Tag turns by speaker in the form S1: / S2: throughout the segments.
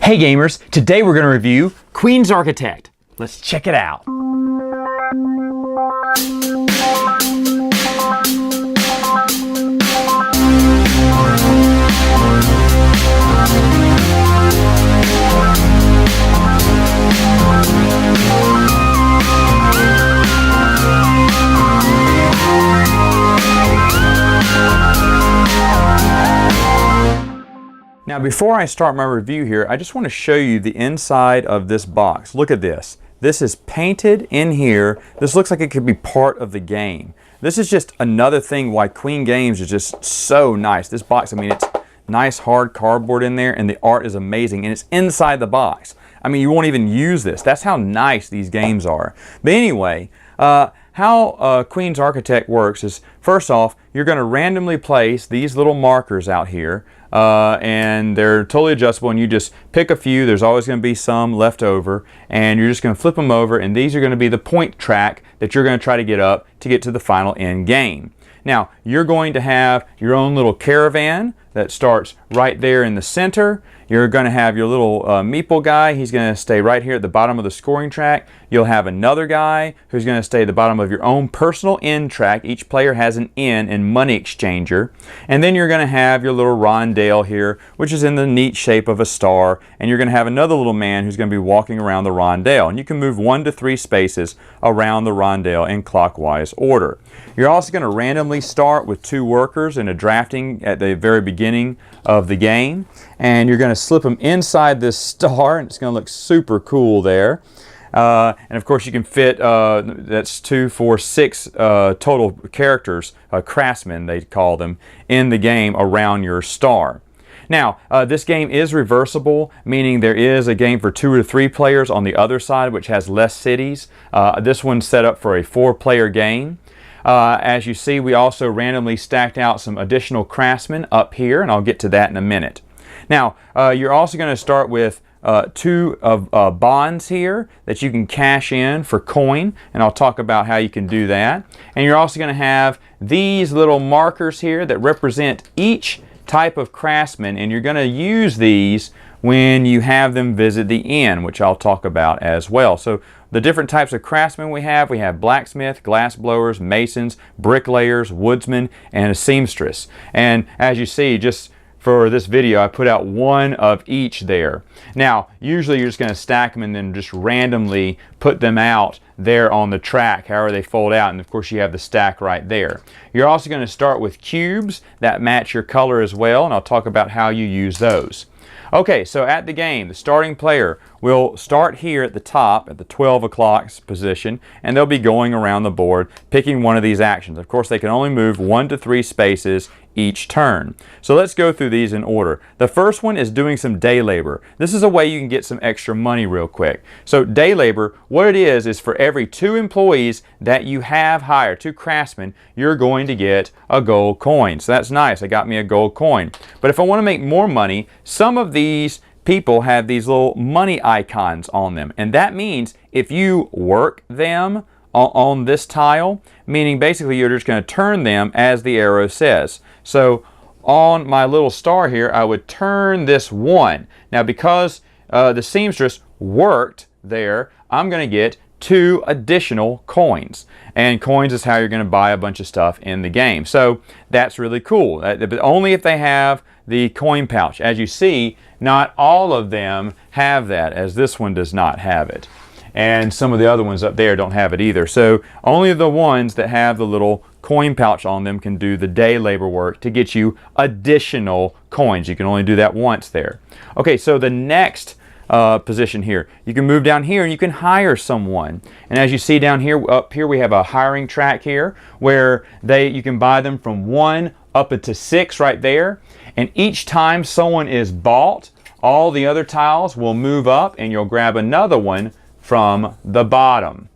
S1: Hey gamers, today we're going to review Queen's Architect. Let's check it out. Now before I start my review here, I just want to show you the inside of this box. Look at this. This is painted in here. This looks like it could be part of the game. This is just another thing why Queen Games is just so nice. This box, I mean, it's nice hard cardboard in there and the art is amazing and it's inside the box. I mean, you won't even use this. That's how nice these games are. But anyway, how Queen's Architect works is, first off, you're going to randomly place these little markers out here. And they're totally adjustable, and you just pick a few. There's always going to be some left over, and you're just going to flip them over, and these are going to be the point track that you're going to try to get up to get to the final end game. Now, you're going to have your own little caravan that starts right there in the center. You're going to have your little meeple guy. He's going to stay right here at the bottom of the scoring track. You'll have another guy who's going to stay at the bottom of your own personal end track. Each player has an N in money exchanger. And then you're going to have your little rondelle here, which is in the neat shape of a star. And you're going to have another little man who's going to be walking around the rondelle. And you can move 1 to 3 spaces around the rondelle in clockwise order. You're also going to randomly start with 2 workers in a drafting at the very beginning of the game. And you're going to slip them inside this star, and it's going to look super cool there. And of course you can fit, that's 2, 4, 6 total characters, Craftsman they call them, in the game around your star. Now, this game is reversible, meaning there is a game for 2 or 3 players on the other side, which has less cities. This one's set up for a 4-player game. As you see, we also randomly stacked out some additional Craftsmen up here, and I'll get to that in a minute. Now, you're also going to start with 2 bonds here that you can cash in for coin, and I'll talk about how you can do that. And you're also going to have these little markers here that represent each type of craftsman, and you're going to use these when you have them visit the inn, which I'll talk about as well. So the different types of craftsmen we have blacksmith, glass blowers, masons, bricklayers, woodsmen, and a seamstress. And as you see, just for this video, I put out 1 of each there. Now, usually you're just going to stack them and then just randomly put them out there on the track, however they fold out, and of course you have the stack right there. You're also going to start with cubes that match your color as well, and I'll talk about how you use those. Okay, so at the game, the starting player will start here at the top at the 12 o'clock position, and they'll be going around the board picking one of these actions. Of course, they can only move 1 to 3 spaces each turn. So let's go through these in order. The first one is doing some day labor. This is a way you can get some extra money real quick. So day labor, what it is for every 2 employees that you have hired, 2 craftsmen, you're going to get a gold coin. So that's nice. I got me a gold coin. But if I want to make more money, some of these people have these little money icons on them. And that means if you work them on this tile, meaning basically you're just going to turn them as the arrow says. So on my little star here, I would turn this 1. Now because the seamstress worked there, I'm going to get 2 additional coins. And coins is how you're going to buy a bunch of stuff in the game. So that's really cool. But only if they have the coin pouch. As you see, not all of them have that, as this one does not have it. And some of the other ones up there don't have it either. So only the ones that have the little coin pouch on them can do the day labor work to get you additional coins. You can only do that once there. Okay, so the next position here, you can move down here and you can hire someone. And as you see down here, up here we have a hiring track here where you can buy them from 1 up to 6 right there. And each time someone is bought, all the other tiles will move up and you'll grab another one from the bottom.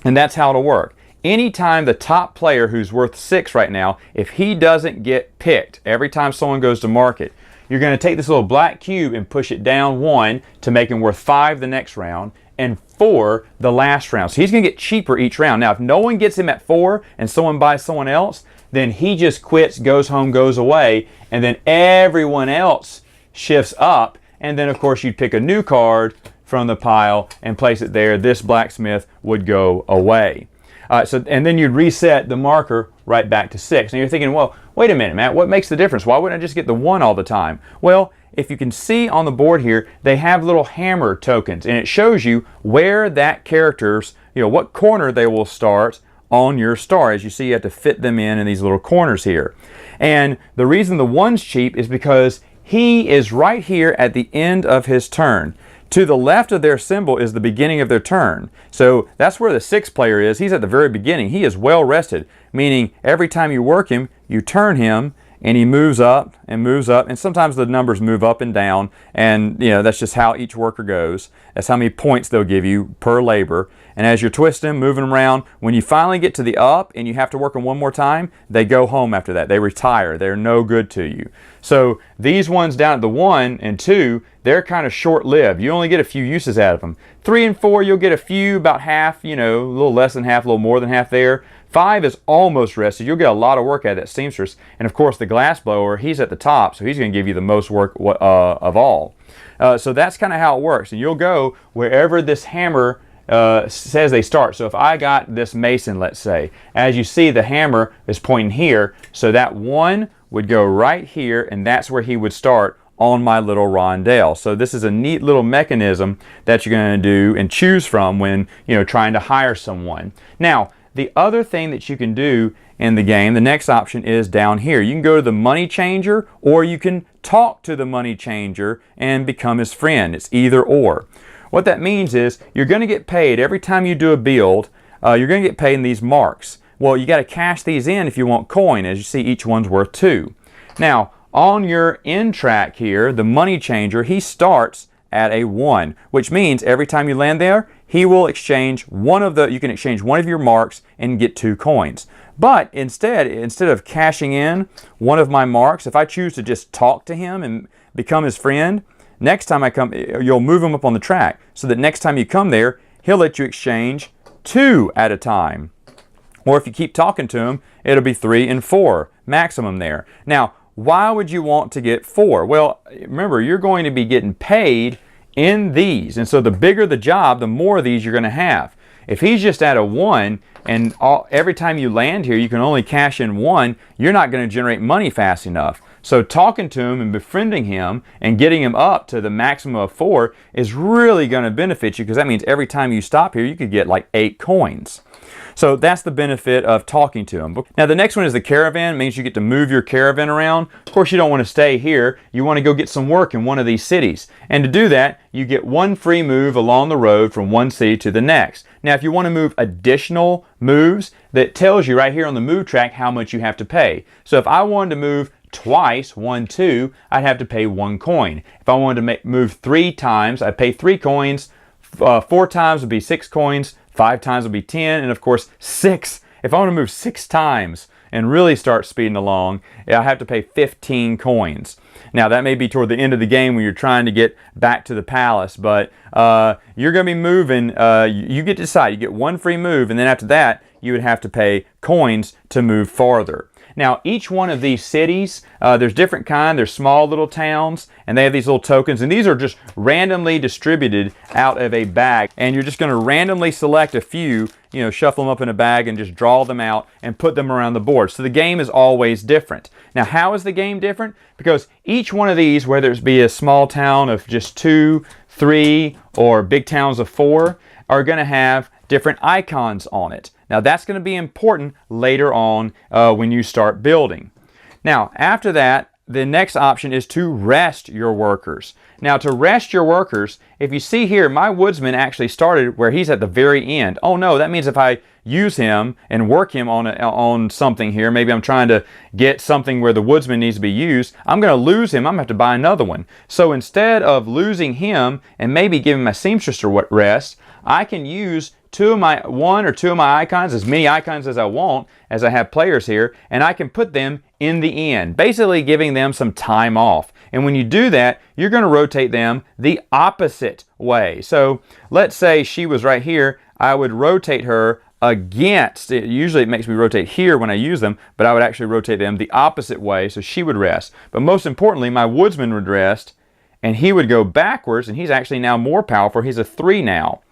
S1: And that's how it'll work. Anytime the top player who's worth 6 right now, if he doesn't get picked, every time someone goes to market, you're going to take this little black cube and push it down 1 to make him worth 5 the next round and 4 the last round. So he's going to get cheaper each round. Now if no one gets him at 4 and someone buys someone else, then he just quits, goes home, goes away, and then everyone else shifts up and then of course you'd pick a new card from the pile and place it there. This blacksmith would go away. And then you'd reset the marker right back to 6. And you're thinking, well, wait a minute, Matt, what makes the difference? Why wouldn't I just get the 1 all the time? Well, if you can see on the board here, they have little hammer tokens, and it shows you where that character's, what corner they will start on your star. As you see, you have to fit them in these little corners here. And the reason the 1's cheap is because he is right here at the end of his turn. To the left of their symbol is the beginning of their turn. So that's where the 6th player is. He's at the very beginning. He is well rested, meaning every time you work him, you turn him, and he moves up, and sometimes the numbers move up and down, and that's just how each worker goes. That's how many points they'll give you per labor. And as you're twisting them, moving them around, when you finally get to the up and you have to work them one more time, they go home after that. They retire. They're no good to you. So these ones down at the 1 and 2, they're kind of short-lived. You only get a few uses out of them. 3 and 4, you'll get a few, about half, a little less than half, a little more than half there. 5 is almost rested. You'll get a lot of work out of that seamstress. And of course the glass blower, he's at the top, so he's going to give you the most work of all. So that's kind of how it works. And you'll go wherever this hammer says they start. So if I got this mason, let's say, as you see the hammer is pointing here, so that 1 would go right here, and that's where he would start on my little rondelle. So this is a neat little mechanism that you're going to do and choose from when trying to hire someone. Now, the other thing that you can do in the game, the next option is down here. You can go to the money changer, or you can talk to the money changer and become his friend. It's either or. What that means is you're going to get paid every time you do a build. You're going to get paid in these marks. Well, you got to cash these in if you want coin. As you see, each one's worth 2. Now, on your end track here, the money changer, he starts at a 1, which means every time you land there, he will exchange you can exchange one of your marks and get 2 coins. But instead of cashing in one of my marks, if I choose to just talk to him and become his friend, next time I come, you'll move him up on the track so that next time you come there, he'll let you exchange 2 at a time. Or if you keep talking to him, it'll be 3 and 4 maximum there. Now, why would you want to get 4? Well, remember, you're going to be getting paid in these. And so the bigger the job, the more of these you're going to have. If he's just at a 1 and every time you land here you can only cash in 1, you're not going to generate money fast enough. So talking to him and befriending him and getting him up to the maximum of 4 is really going to benefit you, because that means every time you stop here you could get like 8 coins. So that's the benefit of talking to him. Now the next one is the Caravan. It means you get to move your caravan around. Of course you don't want to stay here. You want to go get some work in one of these cities. And to do that, you get 1 free move along the road from one city to the next. Now if you want to move additional moves, that tells you right here on the move track how much you have to pay. So if I wanted to move twice, 1, 2, I'd have to pay 1 coin. If I wanted to move 3 times, I'd pay 3 coins. 4 times would be 6 coins. 5 times would be 10, and of course 6. If I want to move 6 times and really start speeding along, I have to pay 15 coins. Now that may be toward the end of the game when you're trying to get back to the palace, but you're going to be moving, you get to decide. You get 1 free move, and then after that you would have to pay coins to move farther. Now each one of these cities, there's different kind. There's small little towns, and they have these little tokens, and these are just randomly distributed out of a bag, and you're just going to randomly select a few, shuffle them up in a bag and just draw them out and put them around the board. So the game is always different. Now how is the game different? Because each one of these, whether it be a small town of just 2, 3, or big towns of 4, are going to have different icons on it. Now that's going to be important later on when you start building. Now after that, the next option is to rest your workers. Now to rest your workers, if you see here, my woodsman actually started where he's at the very end. Oh no, that means if I use him and work him on something here, maybe I'm trying to get something where the woodsman needs to be used, I'm going to lose him, I'm going to have to buy another one. So instead of losing him and maybe giving my seamstress a rest, I can use 1 or 2 of my icons, as many icons as I want, as I have players here, and I can put them in the end, basically giving them some time off. And when you do that, you're going to rotate them the opposite way. So let's say she was right here, I would rotate her against, usually it makes me rotate here when I use them, but I would actually rotate them the opposite way so she would rest. But most importantly, my woodsman would rest, and he would go backwards, and he's actually now more powerful. He's a 3 now.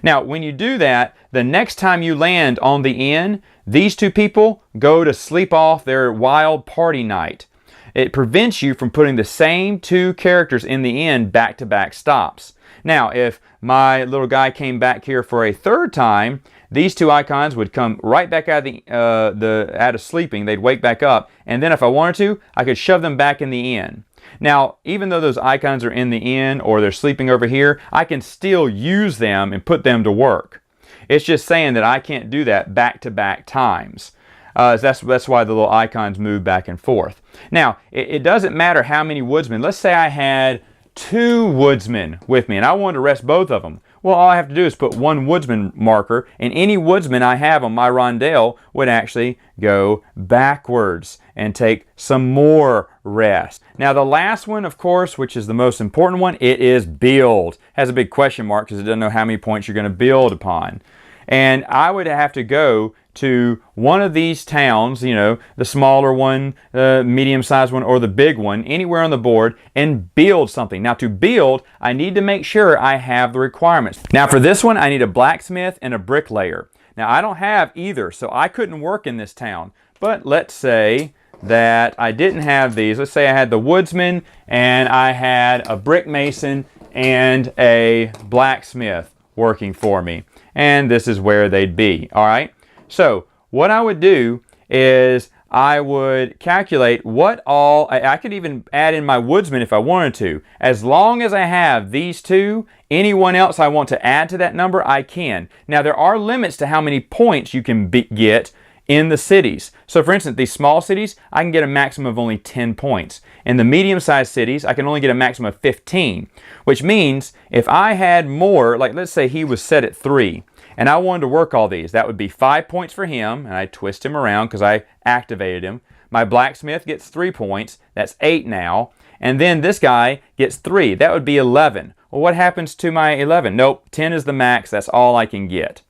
S1: Now, when you do that, the next time you land on the inn, these two people go to sleep off their wild party night. It prevents you from putting the same two characters in the inn back-to-back stops. Now, if my little guy came back here for a third time, these two icons would come right back out of out of sleeping. They'd wake back up, and then if I wanted to, I could shove them back in the inn. Now, even though those icons are in the inn or they're sleeping over here, I can still use them and put them to work. It's just saying that I can't do that back-to-back times. That's why the little icons move back and forth. Now, it doesn't matter how many woodsmen. Let's say I had 2 woodsmen with me and I wanted to rest both of them. Well, all I have to do is put 1 woodsman marker, and any woodsman I have on my rondel would actually go backwards and take some more rest. Now, the last one, of course, which is the most important one, it is build. It has a big question mark because it doesn't know how many points you're going to build upon. And I would have to go to one of these towns, you know, the smaller one, the medium-sized one, or the big one, anywhere on the board, and build something. Now, to build, I need to make sure I have the requirements. Now, for this one, I need a blacksmith and a bricklayer. Now, I don't have either, so I couldn't work in this town. But let's say that I didn't have these. Let's say I had the woodsman, and I had a brick mason and a blacksmith working for me. And this is where they'd be, all right? So what I would do is I would calculate what all, I could even add in my woodsman if I wanted to. As long as I have these two, anyone else I want to add to that number, I can. Now, there are limits to how many points you can get in the cities. So for instance, these small cities, I can get a maximum of only 10 points. In the medium-sized cities, I can only get a maximum of 15, which means if I had more, like let's say he was set at 3, and I wanted to work all these, that would be 5 points for him, and I twist him around because I activated him. My blacksmith gets 3 points, that's 8 now, and then this guy gets 3, that would be 11. Well, what happens to my 11? Nope, 10 is the max, that's all I can get.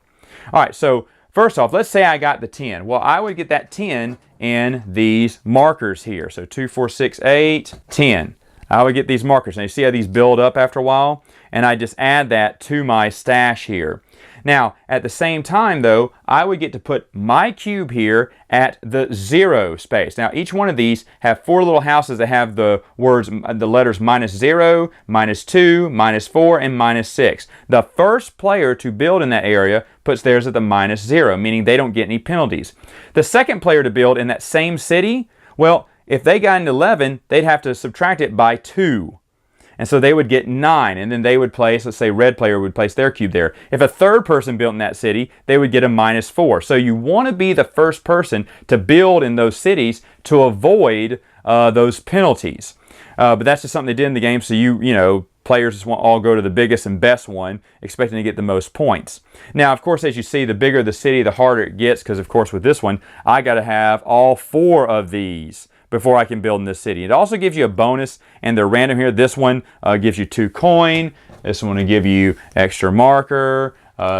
S1: All right, so first off, let's say I got the 10. Well, I would get that 10 in these markers here. So 2, 4, 6, 8, 10. I would get these markers. Now you see how these build up after a while? And I just add that to my stash here. Now, at the same time though, I would get to put my cube here at the 0 space. Now, each one of these have 4 little houses that have the words, the letters -0, -2, -4, and -6. The first player to build in that area puts theirs at the -0, meaning they don't get any penalties. The second player to build in that same city, well, if they got an 11, they'd have to subtract it by 2. And so they would get 9, and then they would place, let's say red player would place their cube there. If a third person built in that city, they would get a -4. So you want to be the first person to build in those cities to avoid those penalties. But that's just something they did in the game, so you know, players just want all go to the biggest and best one, expecting to get the most points. Now, of course, as you see, the bigger the city, the harder it gets, because of course with this one, I got to have all 4 of these before I can build in this city. It also gives you a bonus, and they're random here. This one gives you 2 coin. This one will give you extra marker.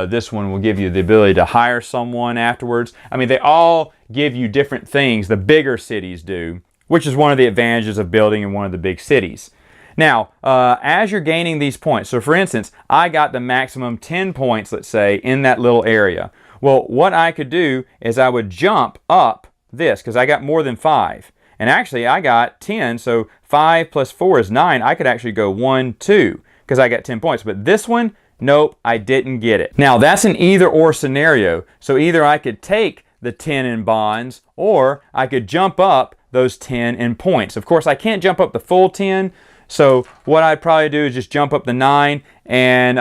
S1: This one will give you the ability to hire someone afterwards. I mean, they all give you different things, the bigger cities do, which is one of the advantages of building in one of the big cities. Now, as you're gaining these points, so for instance, I got the maximum 10 points, let's say, in that little area. Well, what I could do is I would jump up this, because I got more than 5. And actually, I got 10, so 5 plus 4 is 9. I could actually go 1, 2, because I got 10 points. But this one, nope, I didn't get it. Now, that's an either-or scenario. So either I could take the 10 in bonds, or I could jump up those 10 in points. Of course, I can't jump up the full 10, so what I'd probably do is just jump up the 9, and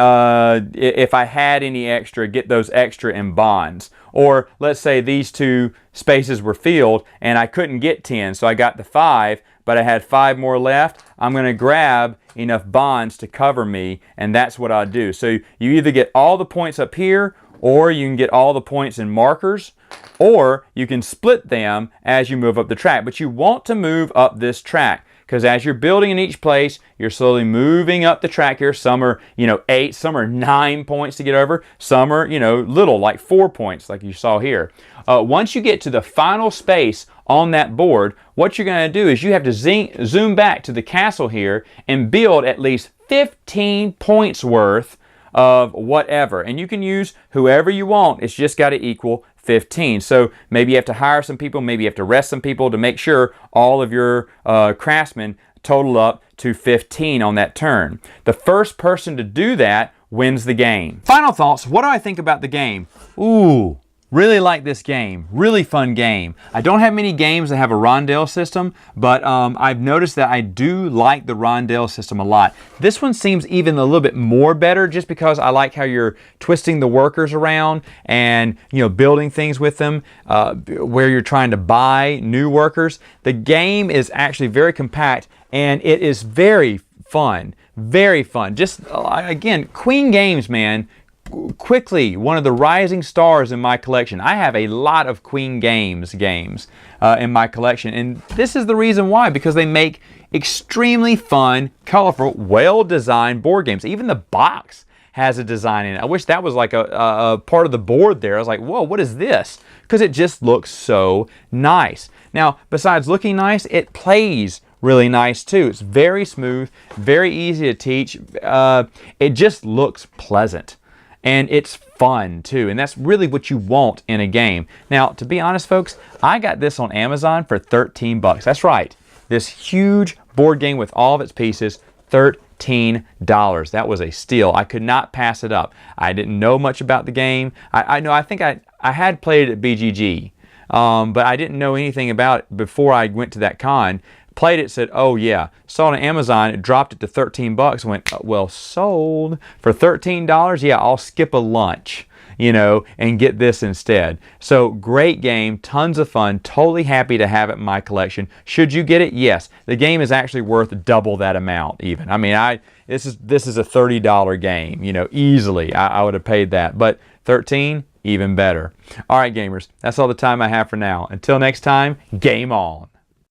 S1: if I had any extra, get those extra in bonds. Or let's say these 2 spaces were filled and I couldn't get 10, so I got the 5, but I had 5 more left. I'm going to grab enough bonds to cover me, and that's what I do. So you either get all the points up here, or you can get all the points in markers, or you can split them as you move up the track. But you want to move up this track, because as you're building in each place, you're slowly moving up the track here. Some are, 8, some are 9 points to get over. Some are, little, like 4 points, like you saw here. Once you get to the final space on that board, what you're going to do is you have to zoom back to the castle here and build at least 15 points worth of whatever. And you can use whoever you want. It's just got to equal 15. So maybe you have to hire some people, maybe you have to rest some people to make sure all of your craftsmen total up to 15 on that turn. The first person to do that wins the game. Final thoughts, what do I think about the game? Ooh, really like this game. Really fun game. I don't have many games that have a rondelle system, but I've noticed that I do like the rondelle system a lot. This one seems even a little bit more better just because I like how you're twisting the workers around and building things with them where you're trying to buy new workers. The game is actually very compact and it is very fun. Very fun. Just again, Queen Games, man. Quickly one of the rising stars in my collection. I have a lot of Queen games in my collection, and this is the reason why, because they make extremely fun, colorful, well-designed board games. Even the box has a design in it. I wish that was like a part of the board there. I was like, whoa, what is this? Because it just looks so nice. Now, besides looking nice, it plays really nice too. It's very smooth, very easy to teach. It just looks pleasant. And it's fun too, and that's really what you want in a game. Now, to be honest, folks, I got this on Amazon for 13 bucks. That's right. This huge board game with all of its pieces, $13. That was a steal. I could not pass it up. I didn't know much about the game. I think I had played it at BGG, but I didn't know anything about it before I went to that con. Played it, said, oh yeah. Saw it on Amazon, it dropped it to 13 bucks. Went, well, sold. For $13, yeah, I'll skip a lunch, and get this instead. So great game, tons of fun, totally happy to have it in my collection. Should you get it? Yes. The game is actually worth double that amount even. I mean, this is a $30 game, easily. I would have paid that. But 13, even better. All right, gamers, that's all the time I have for now. Until next time, game on.